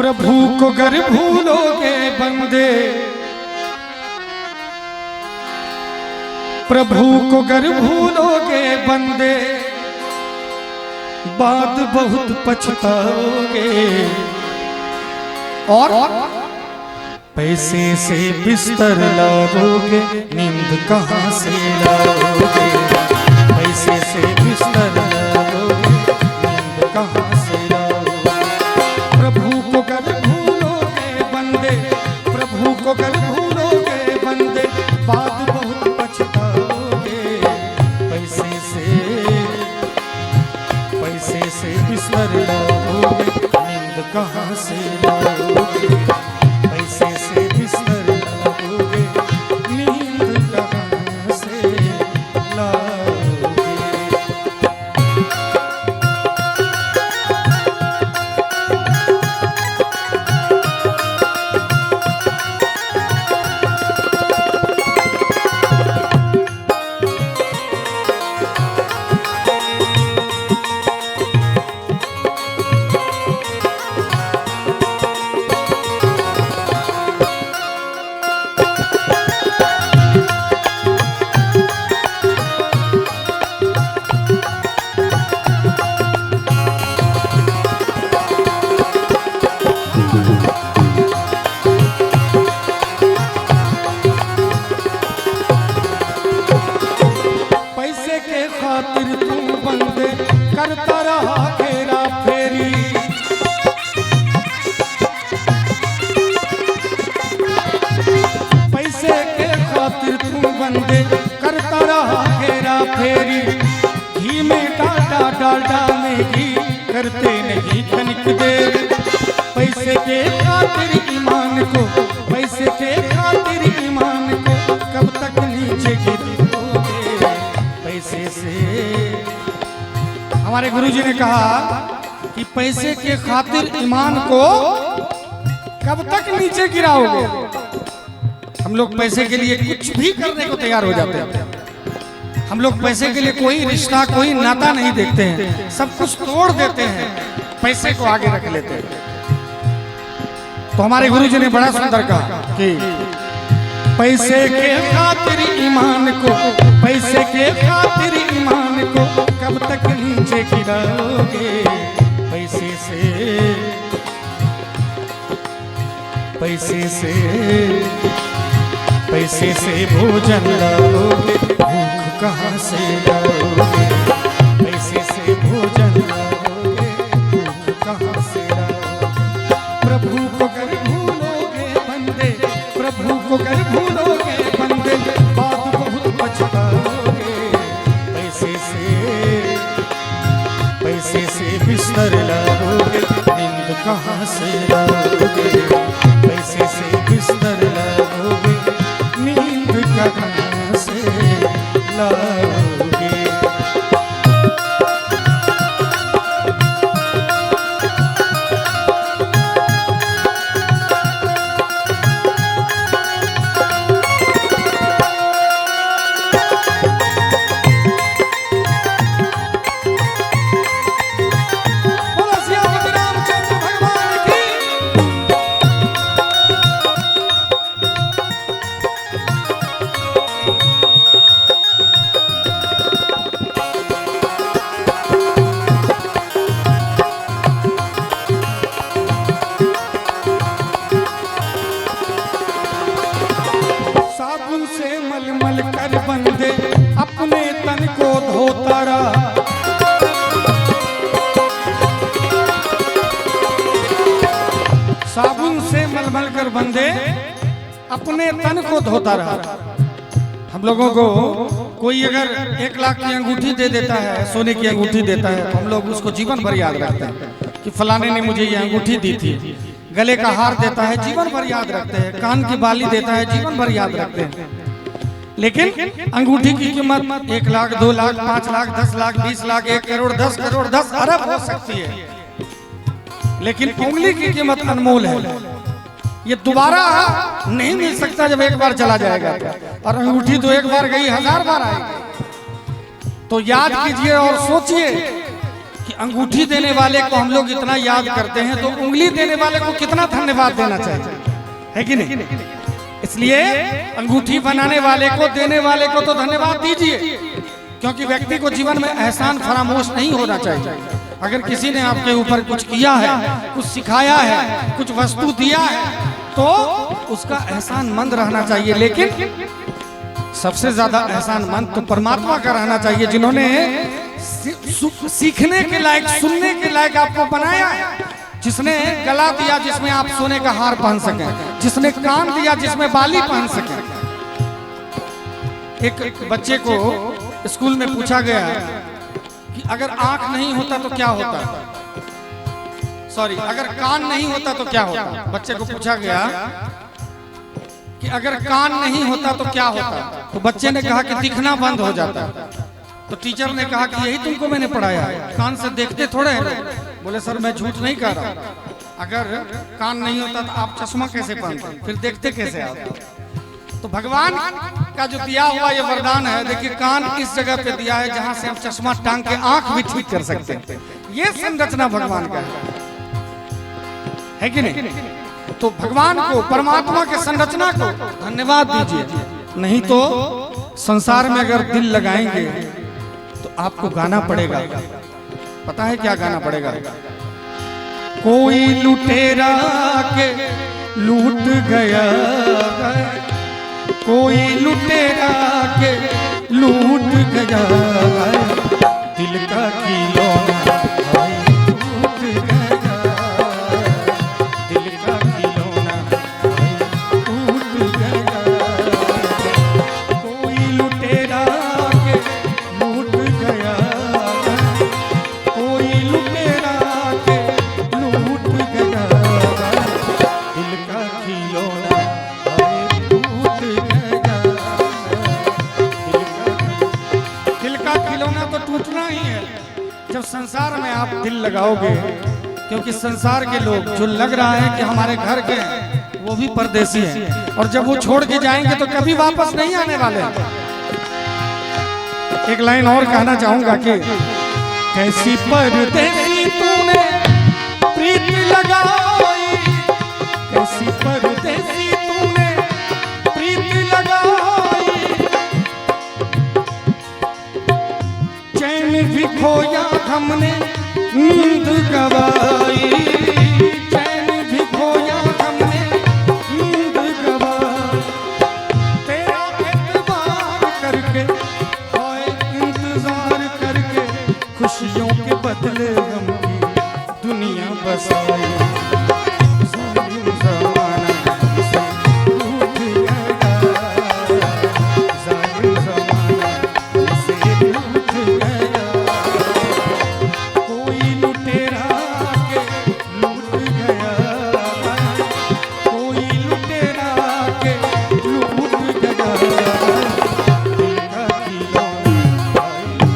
प्रभु को गर भूलोगे बंदे, प्रभु को गर भूलोगे बंदे, बात बहुत पछताओगे। और पैसे से बिस्तर लाओगे, नींद कहाँ से लाओगे। पैसे से बिस्तर लाओगे, नींद कहाँ से लाओगे। प्रभु को गर भूलोगे बंदे, प्रभु को गर भूलोगे बंदे, बात बहुत पछताओगे। पैसे से बिस्तर लाओगे, नींद कहाँ से लाओगे। पैसे से बिस्तर लाओगे, नींद कहाँ से लाओगे। खातिर तू बंदे करता रहा फेरा फेरी। पैसे के खातिर तू बंदे करता रहा फेरा फेरी। घी में डालडा डालडा में घी करते नहीं तनिक देर। पैसे के खातिर ईमान को, पैसे के खातिर ईमान को कब तक नीचे गिरोगे। पैसे से हमारे गुरुजी ने कहा कि पैसे के खातिर ईमान को कब तक नीचे गिराओगे। हम लोग पैसे के लिए कुछ भी करने को तैयार हो जाते हैं। हम लोग पैसे के लिए कोई रिश्ता कोई नाता नहीं देखते हैं, सब कुछ तोड़ देते हैं, पैसे को आगे रख लेते हैं। तो हमारे गुरुजी ने बड़ा सुंदर कहा कि पैसे के खातिर ईमान को, पैसे के खातिर ईमान को कब तक नीचे गिराओगे। पैसे से भोजन लाओगे, भूख कहाँ से लाओगे। पैसे से भोजन लाओगे, भूख कहाँ से लाओगे। प्रभु को गर भूलोगे बंदे, प्रभु को गर भूलोगे बंदे, बात बहुत पछताओगे। पैसे से बिस्तर लाओगे, नींद कहाँ से लाओगे। पैसे से बिस्तर लाओगे, नींद कहाँ से लाओगे। साबुन से मलमल कर बंदे अपने तन को धोता रहा। साबुन से मलमल कर बंदे अपने तन को धोता रहा। हम लोगों को कोई अगर 1 लाख की अंगूठी दे देता है, सोने की अंगूठी देता है, तो हम लोग उसको जीवन भर याद रखते हैं कि फलाने ने मुझे ये अंगूठी दी थी। गले का हार देता है, जीवन भर याद रखते हैं। कान की बाली देता है, जीवन भर याद रखते हैं। लेकिन अंगूठी की कीमत 1 लाख, 2 लाख, 5 लाख, 10 लाख, 20 लाख, 1 करोड़, 10 करोड़, 10 अरब हो सकती है। लेकिन उंगली की कीमत अनमोल है। ये दोबारा नहीं मिल सकता जब एक बार चला जाएगा। और अंगूठी तो एक बार गई 1000 बार आएगी। तो याद कीजिए और सोचिए कि अंगूठी देने वाले को हम लोग इतना याद करते हैं तो उंगली देने वाले को कितना धन्यवाद देना चाहिए, है कि नहीं? इसलिए अंगूठी बनाने वाले को, देने वाले को तो धन्यवाद दीजिए, क्योंकि व्यक्ति को जीवन में एहसान फरामोश नहीं होना चाहिए। अगर किसी ने आपके ऊपर कुछ किया है, कुछ सिखाया है, कुछ वस्तु दिया है, तो उसका एहसान मंद रहना चाहिए। लेकिन सबसे ज्यादा एहसान मंद तो परमात्मा का रहना चाहिए, जिन्होंने सीखने के लायक, सुनने के लायक आपको बनाया है, जिसने गला दिया जिसमें आप सोने का हार पहन सके, जिसने कान दिया जिसमें बाली पहन सके। एक बच्चे को स्कूल में पूछा गया कि अगर आंख नहीं होता तो क्या होता, सॉरी, अगर कान नहीं होता तो क्या होता। बच्चे को पूछा गया कि अगर कान नहीं होता तो क्या होता, तो बच्चे ने कहा कि दिखना बंद हो जाता। तो टीचर ने कहा कि यही तुमको मैंने पढ़ाया है, कान से देखते थोड़े हैं। बोले सर मैं झूठ नहीं कह रहा, अगर कान नहीं होता तो आप चश्मा कैसे पहनते, फिर देखते कैसे आप? तो भगवान का जो दिया हुआ ये वरदान है, देखिए कान इस जगह पे दिया है जहां से हम चश्मा टांग के आंख भी ठीक कर सकते हैं। ये संरचना भगवान का है कि नहीं? तो भगवान को, परमात्मा के संरचना को धन्यवाद दीजिए। नहीं तो संसार में अगर दिल लगाएंगे तो आपको गाना पड़ेगा। पता है क्या गाना पड़ेगा? कोई लुटेरा के लूट गया, कोई लुटेरा के लूट गया, दिल का खिलौना टूट गया, दिल का खिलौना टूट गया। कोई लुटेरा के लूट गया, कोई लुटेरा के लूट गया, दिल का खिलौना टूटना ही है जब संसार में आप दिल लगाओगे। क्योंकि संसार के लोग जो लग रहा है कि हमारे घर के हैं, वो भी परदेसी हैं, और जब वो छोड़ के जाएंगे तो कभी वापस नहीं आने वाले। एक लाइन और कहना चाहूंगा कि कैसी परदेसी तूने प्रीत लगाई, कैसी परदेसी तूने प्रीत लगाई, चैन भी खोया हमने नींद गवाई, चैन भी खोया हमने नींद गवाई, तेरा एतबार करके होए इंतजार करके खुशियों के बदले गम की दुनिया बसाई। जालिम ज़माना से रूठ गया, जालिम ज़माना से रूठ गया, कोई लुटेरा के लूट गया, कोई लुटेरा के लूट गया, दिल का खिलौना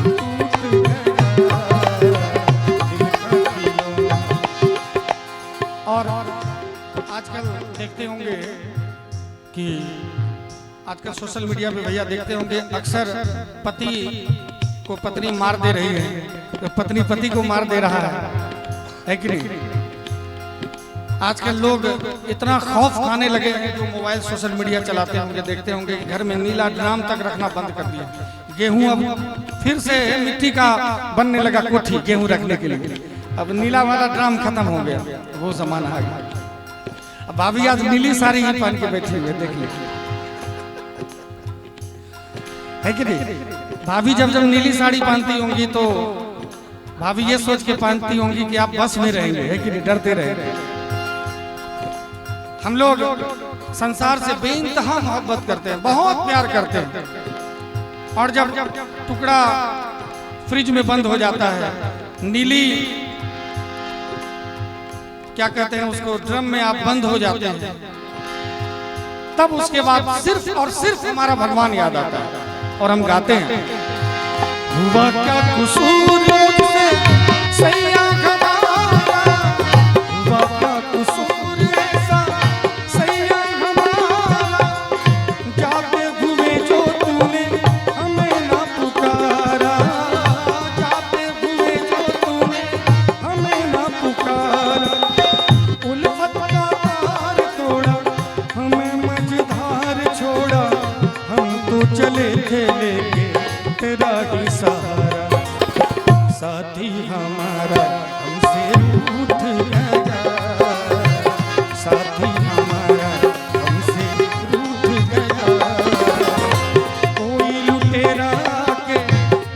टूट गया, दिल का खिलौना। और आजकल देखते होंगे कि आजकल सोशल मीडिया पे भैया देखते होंगे, अक्सर पति को पत्नी मार दे रही है, तो पत्नी पति को मार दे रहा है कि नहीं? आजकल लोग इतना खौफ खाने लगे हैं, जो मोबाइल सोशल मीडिया चलाते होंगे, देखते होंगे कि घर में नीला ड्राम तक रखना बंद कर दिया। गेहूं अब फिर से मिट्टी का बनने लगा कोठी गेहूं रखने के लिए। अब नीला वाला ड्राम खत्म हो गया, वो जमाना आ गया। अब भाभी आज नीली साड़ी ही पहन के बैठी हुई है, देख लीजिए, है कि नहीं? भाभी जब जब नीली साड़ी पहनती होंगी तो भाभी ये सोच के पहनती होंगी कि आप बस में रहेंगे, है कि नहीं? डरते रहेंगे। हम लोग संसार से बेइंतहा मोहब्बत करते हैं, बहुत प्यार करते हैं, और जब टुकड़ा फ्रिज में बंद हो जाता है, नीली क्या कहते हैं उसको, ड्रम में आप बंद हो जाते हैं, तब उसके बाद सिर्फ और सिर्फ हमारा भगवान याद आता है और हम गाते हैं, हुआ क्या कसूर मुझसे सैया हमारा, हुआ क्या कसूर ऐसा सैया हमारा, जाते हुए जो तूने हमें ना पुकारा, जाते हुए जो तूने साथी हमारा हमसे रूठ गया, साथी हमारा हमसे रूठ गया, कोई लुटेरा के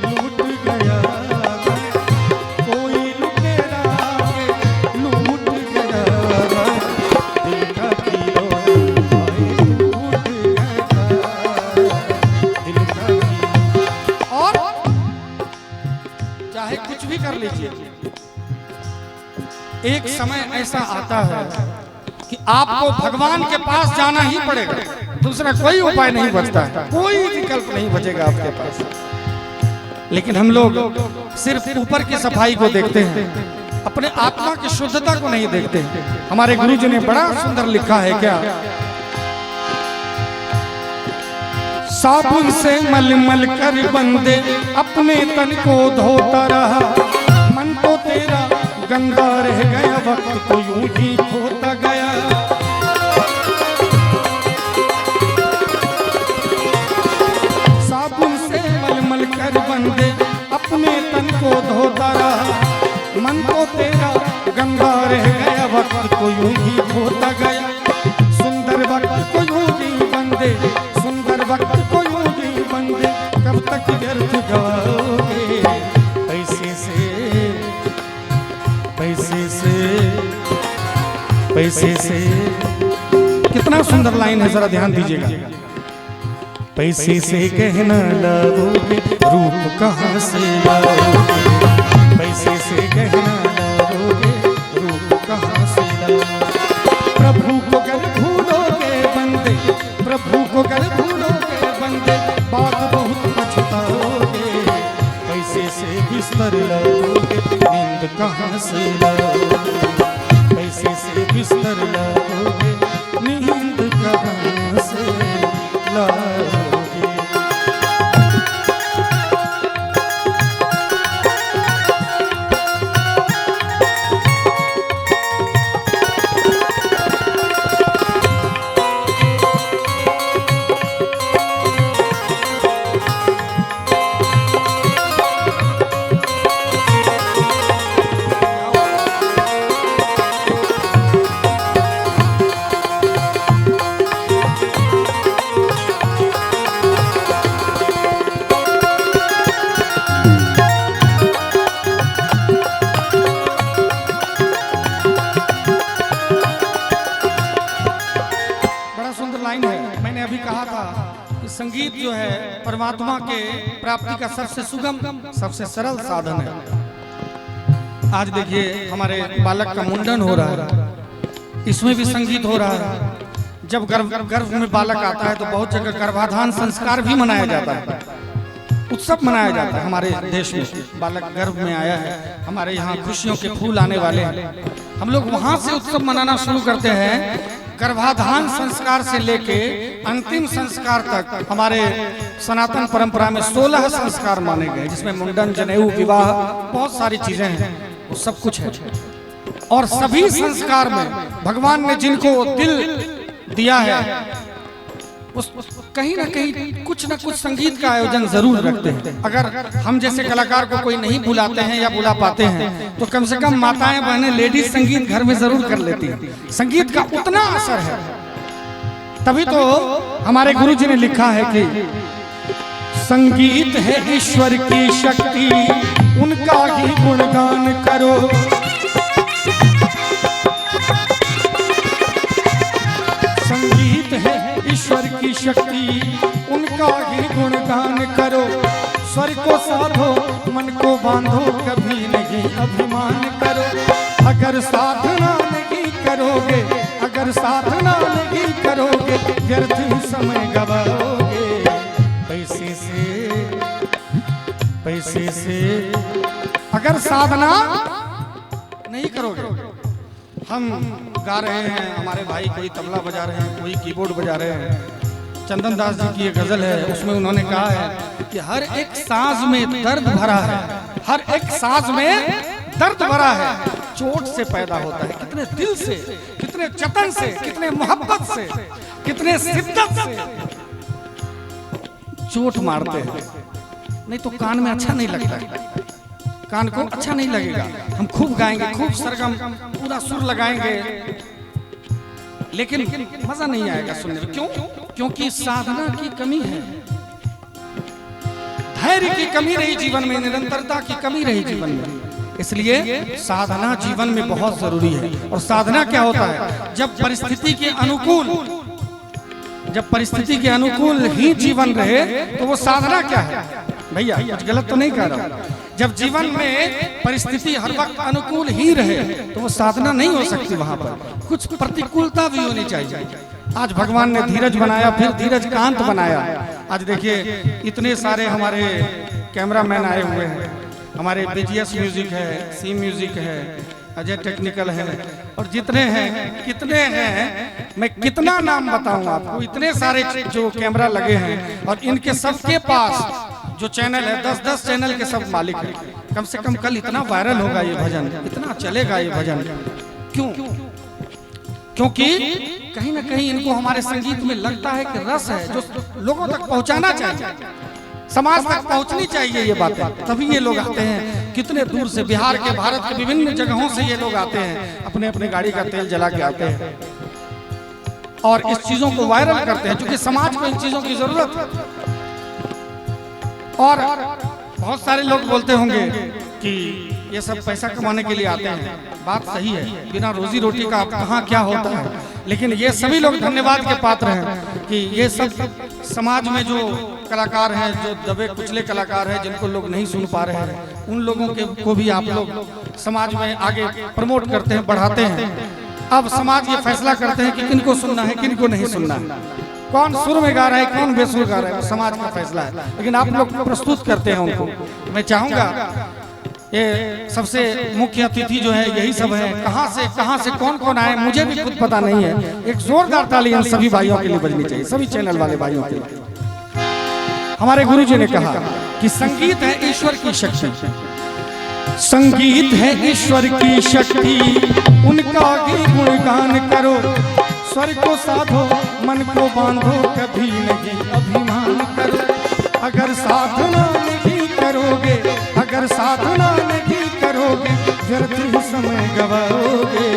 लूट गया, कोई लुटेरा के लूट गया, दिल का खिलौना टूट गया, दिल का खिलौना। और चाहे कुछ भी कर लीजिए, एक समय ऐसा आता है कि आपको भगवान के पास जाना ही पड़ेगा, दूसरा कोई उपाय नहीं बचता है, कोई विकल्प नहीं बचेगा आपके पास। लेकिन हम लोग सिर्फ ऊपर की सफाई को देखते हैं, अपने आत्मा की शुद्धता को नहीं देखते। हमारे गुरु जी ने बड़ा सुंदर लिखा है क्या, साबुन से मल मल कर बंदे अपने तन को धोता रहा, मन तो तेरा गंदा रह गया, वक्त तो यूं ही खोता गया। साबुन से मल मल कर बंदे अपने तन को धोता रहा, मन तो तेरा गंदा रह गया, वक्त तो यूं ही खोता गया। सुंदर वक्त को यूं ही बंदे, सुंदर वक्त को यूं ही बंदे, कब तक व्यर्थ गवाओगे। पैसे से पैसे से पैसे से, कितना सुंदर लाइन है, जरा ध्यान दीजिएगा। पैसे से गहना लाओगे, रूप कहाँ से लाओगे, पैसे से गहना लाओगे, रूप कहाँ से लाओगे। प्रभु को कर भूलोगे बंदे, प्रभु को कर भूलोगे बंदे, बात बहुत पछताओगे। पैसे से बिस्तर लाओगे, नींद कहाँ से लाओगे, पैसे से बिस्तर लाओगे, नींद कहाँ से लाओगे। संगीत जो है परमात्मा के प्राप्ति का सबसे सुगम, सबसे सरल साधन है। आज देखिए हमारे बालक का मुंडन हो रहा है, इसमें भी संगीत हो रहा है। जब गर्भ में बालक आता है तो बहुत जगह गर्भाधान संस्कार भी मनाया जाता है, उत्सव मनाया जाता है। हमारे देश में बालक गर्भ में आया है, हमारे यहाँ खुशियों के फूल आने वाले हैं, हम लोग वहाँ से उत्सव मनाना शुरू करते हैं। गर्भाधान संस्कार से लेके अंतिम संस्कार तक हमारे सनातन परंपरा में 16 संस्कार माने गए, जिसमें मुंडन, जनेऊ, विवाह, बहुत सारी चीजें हैं, वो सब कुछ है। और सभी संस्कार में भगवान ने जिनको दिल दिया है उस कहीं ना कहीं कुछ ना कुछ संगीत का आयोजन जरूर रखते हैं। अगर हम जैसे कलाकार को कोई नहीं बुलाते हैं या बुला पाते हैं तो कम से कम माताएं बहनें लेडीज संगीत घर में जरूर कर लेती हैं। संगीत का उतना असर है, तभी तो हमारे गुरु जी ने लिखा है कि संगीत है ईश्वर की शक्ति, उनका ही गुणगान करो। संगीत है ईश्वर की शक्ति, उनका ही गुणगान करो। स्वर को साधो, मन को बांधो, कभी नहीं अभिमान करो। अगर साधना नहीं करोगे, अगर साधना नहीं करोगे, व्यर्थ ही समय गवाओगे। पैसे से अगर साधना नहीं करोगे, हम गा रहे हैं, हमारे भाई कोई तबला बजा रहे हैं, कोई कीबोर्ड बजा रहे हैं। चंदन दास जी की एक गजल है, उसमें उन्होंने कहा है कि हर एक सांस में दर्द भरा है, हर एक सांस में दर्द भरा है, चोट से पैदा होता है। कितने दिल से, कितने जतन से, कितने मोहब्बत से, कितने शिद्दत से चोट मारते हैं, नहीं तो कान में अच्छा नहीं लगता है। कान को अच्छा नहीं लगेगा। हम खूब गाएंगे, खूब सरगम पूरा सुर लगाएंगे, लेकिन मजा नहीं आएगा सुनने में। क्यों? क्योंकि साधना की कमी है, धैर्य की कमी रही जीवन में, निरंतरता की कमी रही जीवन में। इसलिए साधना जीवन में बहुत जरूरी है। और साधना क्या होता है? जब परिस्थिति के अनुकूल ही जीवन रहे तो वो साधना क्या है? भैया कुछ गलत तो नहीं कह रहा हूं। जब जीवन में परिस्थिति हर वक्त अनुकूल ही रहे तो वो साधना नहीं हो सकती, वहां पर कुछ प्रतिकूलता भी होनी चाहिए। आज भगवान ने धीरज बनाया, फिर धीरज कांत बनाया। आज देखिए इतने सारे हमारे कैमरामैन आए हुए हैं, हमारे बीजीएस म्यूजिक है, सी म्यूजिक है, अजय टेक्निकल है, और जितने हैं कितने हैं, मैं कितना नाम बताऊं आपको। इतने सारे जो कैमरा लगे हैं और इनके सबके पास जो चैनल है 10-10 चैनल के सब मालिक हैं। कम से कम कल इतना वायरल होगा ये भजन, इतना चलेगा ये भजन। क्यों? क्योंकि कहीं ना कहीं इनको हमारे संगीत में लगता है कि रस है जो लोगों तक पहुंचाना चाहिए, समाज तक पहुंचनी चाहिए ये बातें, तभी ये लोग आते हैं। कितने दूर से, बिहार के, भारत के विभिन्न जगहों से ये लोग आते हैं, अपने अपने गाड़ी का तेल जला के आते हैं और इस चीजों को वायरल करते हैं, क्योंकि समाज को इन चीजों की जरूरत है। और बहुत सारे लोग बोलते होंगे कि ये सब पैसा कमाने के लिए आते हैं। बात सही है, बिना रोजी रोटी का कहाँ क्या होता है, लेकिन ये सभी लोग धन्यवाद के पात्र हैं कि ये सब समाज में जो कलाकार हैं, जो दबे कुचले कलाकार हैं, जिनको लोग नहीं सुन पा रहे हैं, उन लोगों के को भी आप लोग समाज में आगे प्रमोट करते हैं, बढ़ाते हैं। अब समाज ये फैसला करते हैं कि किनको सुनना है, किनको नहीं सुनना है, कौन सुर में गा रहा है, कौन बेसुर गा रहा है, वो समाज का फैसला है। लेकिन आप लोग प्रस्तुत करते हैं उनको। मैं चाहूंगा ये सबसे मुख्य अतिथि जो है यही सब है। कहां से कौन कौन आए मुझे भी खुद पता नहीं है। एक जोरदार ताली इन सभी भाइयों के लिए बजनी चाहिए, सभी चैनल वाले भाइयों के लिए। हमारे गुरुजी ने कहा कि संगीत है ईश्वर की शक्ति, संगीत है ईश्वर की शक्ति, उनका ही गुणगान करो, स्वर को साधो, मन को बांधो, कभी नहीं अभिमान करो। अगर साधना नहीं करोगे, अगर साधना नहीं करोगे, व्यर्थ ही समय गवाओगे।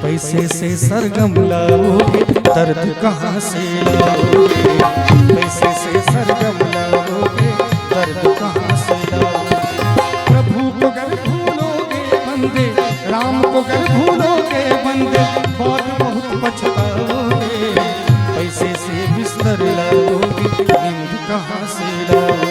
पैसे से सरगम लाओगे, दर्द कहाँ से लाओगे? पैसे से सरगम लाओगे, दर्द कहाँ से लाओगे? प्रभु को गर भूलोगे बंदे, राम को गर भूलोगे बंदे, बहुत पछताओगे। पैसे से बिस्तर लाओगे, नींद कहाँ से लाओगे?